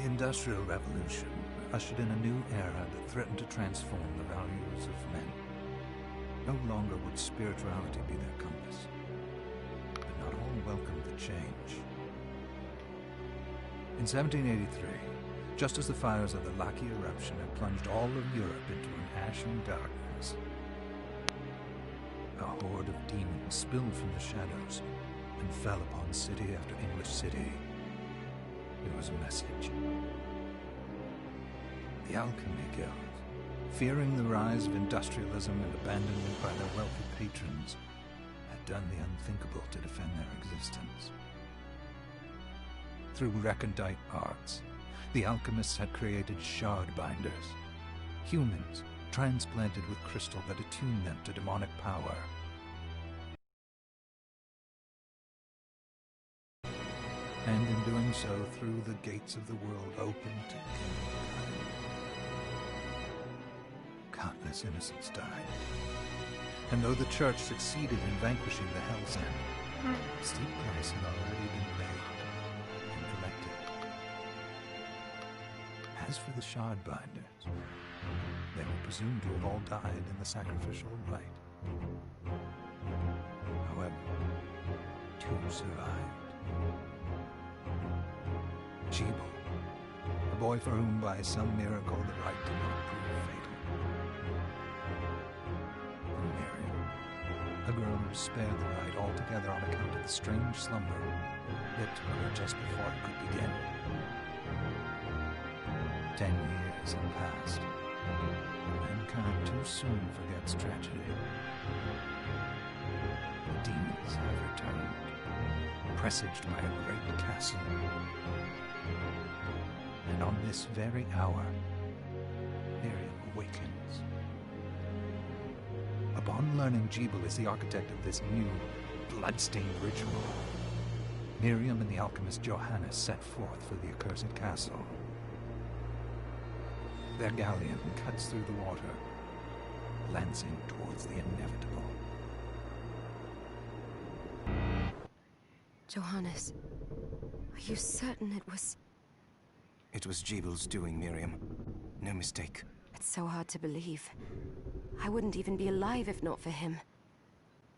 Industrial Revolution ushered in a new era that threatened to transform the values of men. No longer would spirituality be their compass, but not all welcomed the change. In 1783, just as the fires of the Laki eruption had plunged all of Europe into an ashen darkness, a horde of demons spilled from the shadows and fell upon city after English city. It was a message. The Alchemy Guild, fearing the rise of industrialism and abandonment by their wealthy patrons, had done the unthinkable to defend their existence. Through recondite arts, the alchemists had created shard binders, humans transplanted with crystal that attuned them to demonic power. And in doing so, threw the gates of the world open to humankind. Countless innocents died. And though the Church succeeded in vanquishing the Hell's End, a steep price had already been paid and collected. As for the shard binders, they were presumed to have all died in the sacrificial rite. However, two survived. Jogo, a boy for whom by some miracle the rite did not prove fatal. And Miriam, a girl who was spared the rite altogether on account of the strange slumber that took her just before it could begin. 10 years have passed. Mankind too soon forgets tragedy. The demons have returned, presaged by a great castle. And on this very hour, Miriam awakens. Upon learning Jogo is the architect of this new, bloodstained ritual, Miriam and the alchemist Johannes set forth for the accursed castle. Their galleon cuts through the water, lancing towards the inevitable. Johannes, are you certain it was... It was Jogo's doing, Miriam. No mistake. It's so hard to believe. I wouldn't even be alive if not for him.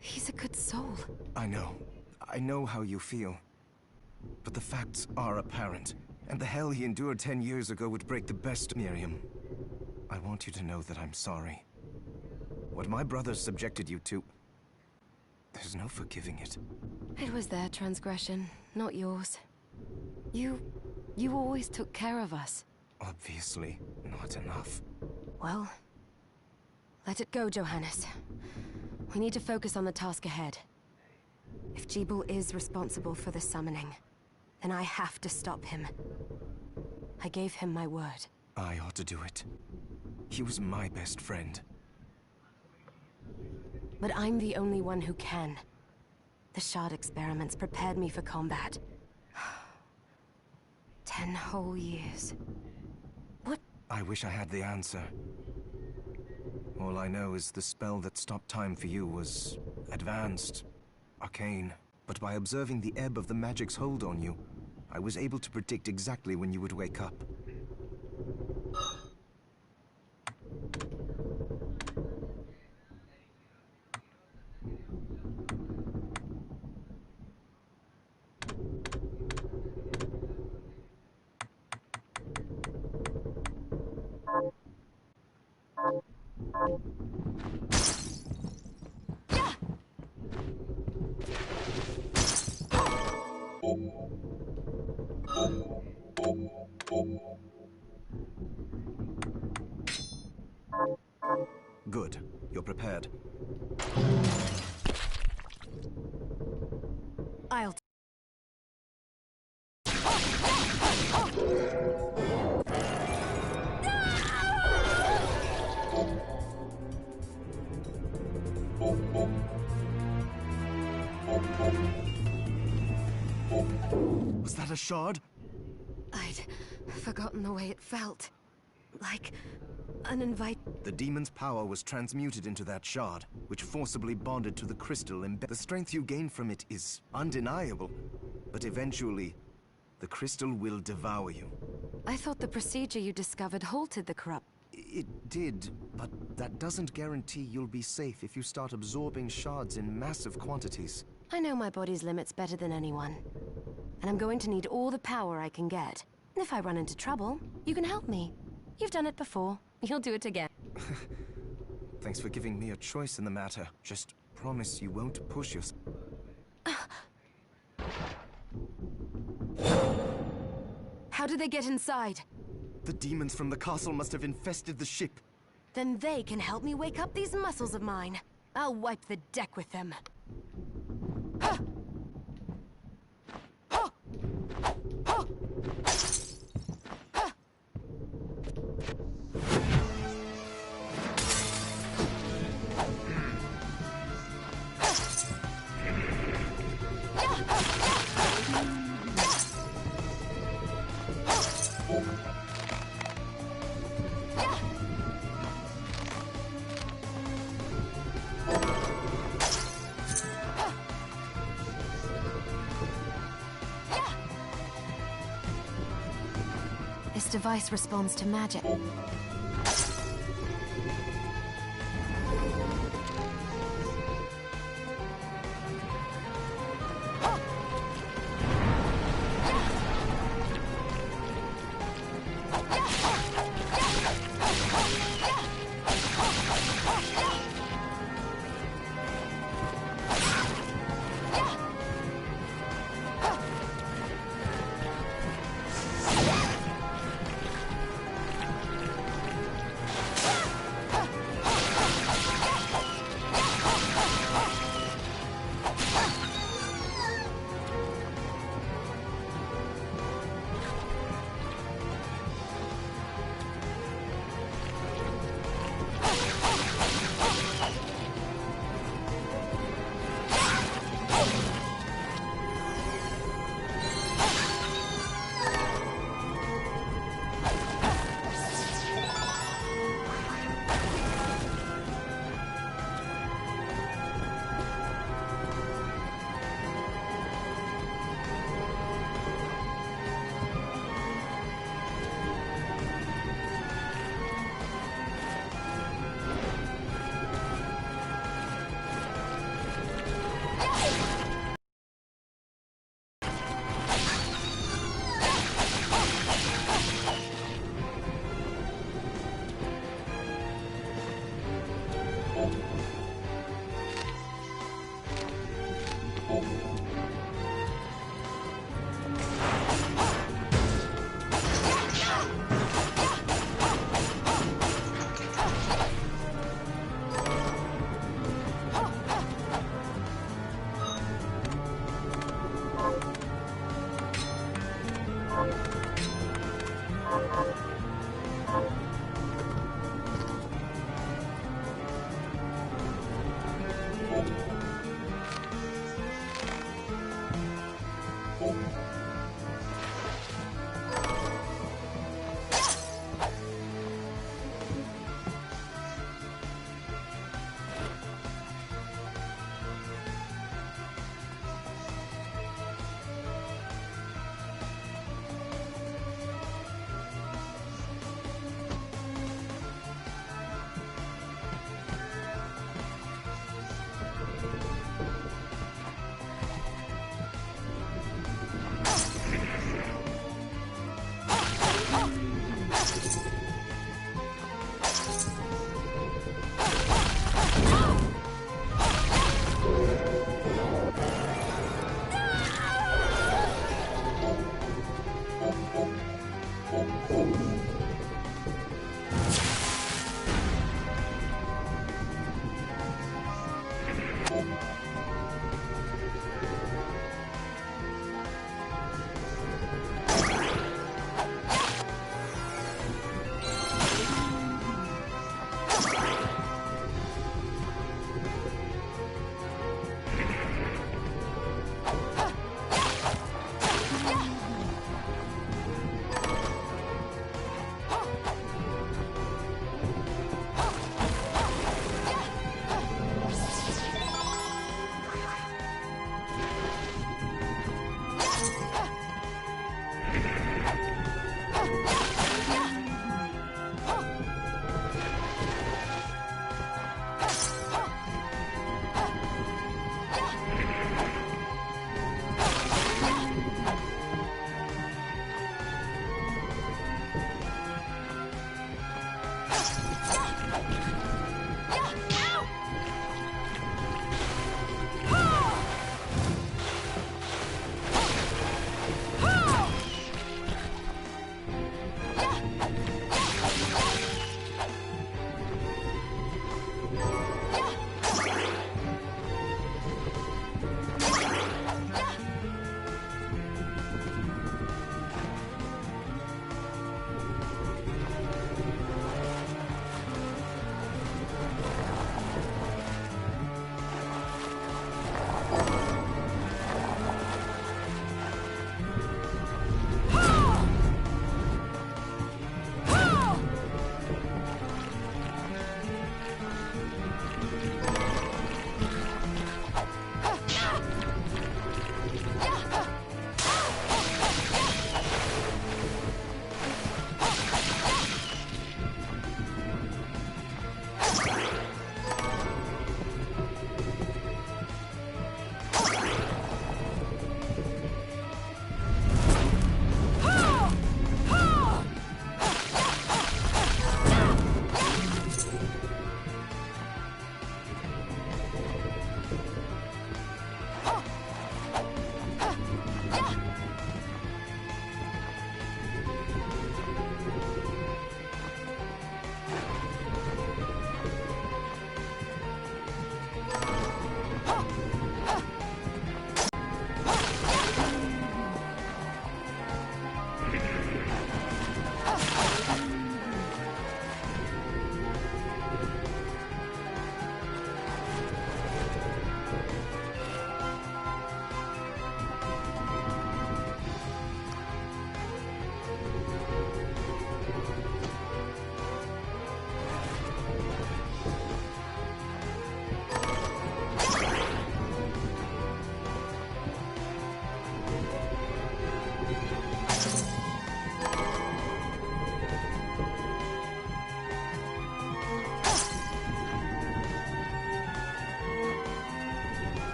He's a good soul. I know. I know how you feel. But the facts are apparent. And the hell he endured 10 years ago would break the best, Miriam. I want you to know that I'm sorry. What my brothers subjected you to... There's no forgiving it. It was their transgression, not yours. You always took care of us. Obviously, not enough. Well, let it go, Johannes. We need to focus on the task ahead. If Jogo is responsible for the summoning, then I have to stop him. I gave him my word. I ought to do it. He was my best friend. But I'm the only one who can. The shard experiments prepared me for combat. 10 whole years. What? I wish I had the answer. All I know is the spell that stopped time for you was advanced, arcane. But by observing the ebb of the magic's hold on you, I was able to predict exactly when you would wake up. Good. You're prepared. I'll... Was that a shard? I'd forgotten the way it felt. Like an invite... The demon's power was transmuted into that shard, which forcibly bonded to the crystal and the strength you gain from it is undeniable. But eventually, the crystal will devour you. I thought the procedure you discovered halted the corrupt... It did, but that doesn't guarantee you'll be safe if you start absorbing shards in massive quantities. I know my body's limits better than anyone. And I'm going to need all the power I can get. If I run into trouble, you can help me. You've done it before. You'll do it again. Thanks for giving me a choice in the matter. Just promise you won't push yourself. How did they get inside? The demons from the castle must have infested the ship. Then they can help me wake up these muscles of mine. I'll wipe the deck with them. This device responds to magic.